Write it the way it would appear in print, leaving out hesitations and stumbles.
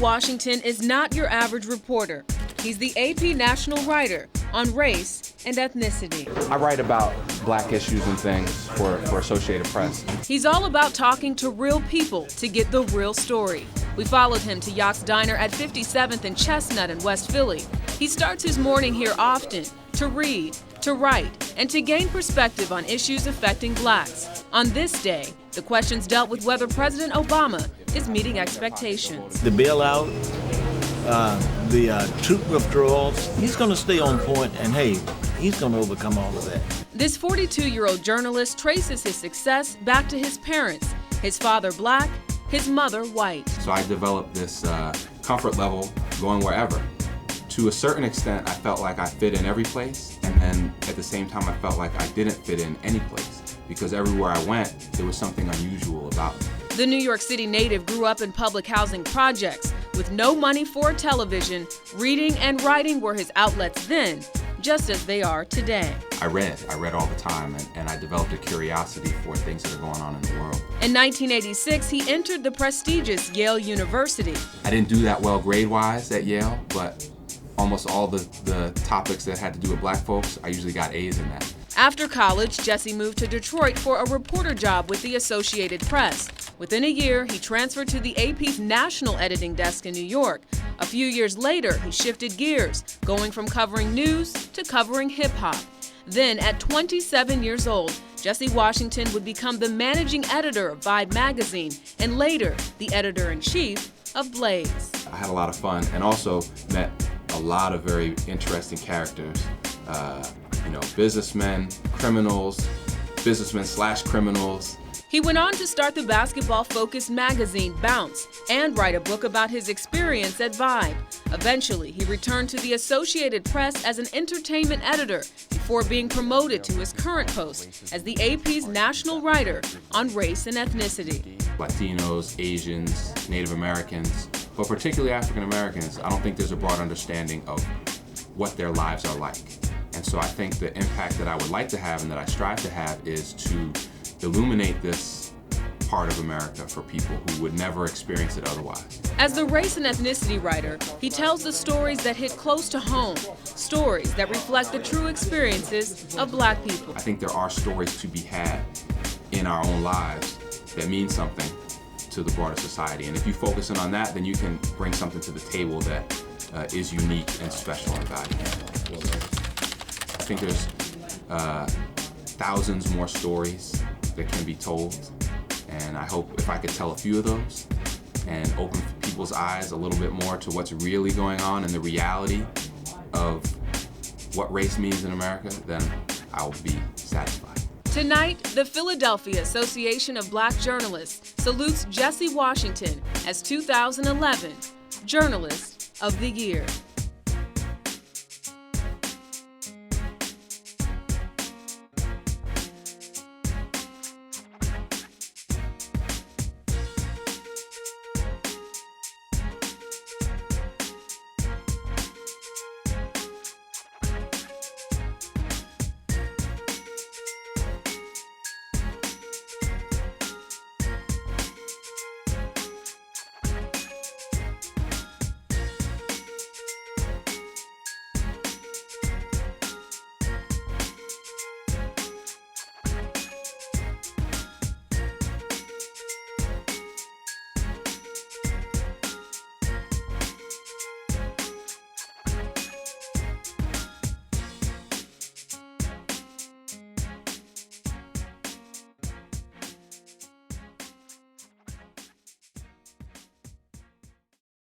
Washington is not your average reporter. He's the AP national writer on race and ethnicity. I write about black issues and things for Associated Press. He's all about talking to real people to get the real story. We followed him to Yacht's Diner at 57th and Chestnut in West Philly. He starts his morning here often to read, to write, and to gain perspective on issues affecting blacks. On this day, the questions dealt with whether President Obama is meeting expectations. The bailout, the troop withdrawals, he's going to stay on point, and hey, he's going to overcome all of that. This 42-year-old journalist traces his success back to his parents, his father black, his mother white. So I developed this comfort level going wherever. To a certain extent, I felt like I fit in every place, and then at the same time, I felt like I didn't fit in any place, because everywhere I went, there was something unusual about me. The New York City native grew up in public housing projects. With no money for television, reading and writing were his outlets then, just as they are today. I read all the time, and I developed a curiosity for things that are going on in the world. In 1986, he entered the prestigious Yale University. I didn't do that well grade-wise at Yale, but almost all the topics that had to do with black folks, I usually got A's in that. After college, Jesse moved to Detroit for a reporter job with the Associated Press. Within a year, he transferred to the AP's national editing desk in New York. A few years later, he shifted gears, going from covering news to covering hip-hop. Then, at 27 years old, Jesse Washington would become the managing editor of Vibe magazine and later the editor-in-chief of Blaze. I had a lot of fun and also met a lot of very interesting characters. Businessmen, criminals, businessmen/criminals. He went on to start the basketball-focused magazine Bounce and write a book about his experience at Vibe. Eventually, he returned to the Associated Press as an entertainment editor before being promoted to his current post as the AP's national writer on race and ethnicity. Latinos, Asians, Native Americans, but particularly African Americans, I don't think there's a broad understanding of what their lives are like. And so I think the impact that I would like to have and that I strive to have is to illuminate this part of America for people who would never experience it otherwise. As the race and ethnicity writer, he tells the stories that hit close to home, stories that reflect the true experiences of black people. I think there are stories to be had in our own lives that mean something to the broader society. And if you focus in on that, then you can bring something to the table that is unique and special and valuable. I think there's thousands more stories that can be told, and I hope if I could tell a few of those and open people's eyes a little bit more to what's really going on and the reality of what race means in America, then I'll be satisfied. Tonight, the Philadelphia Association of Black Journalists salutes Jesse Washington as 2011 Journalist of the Year.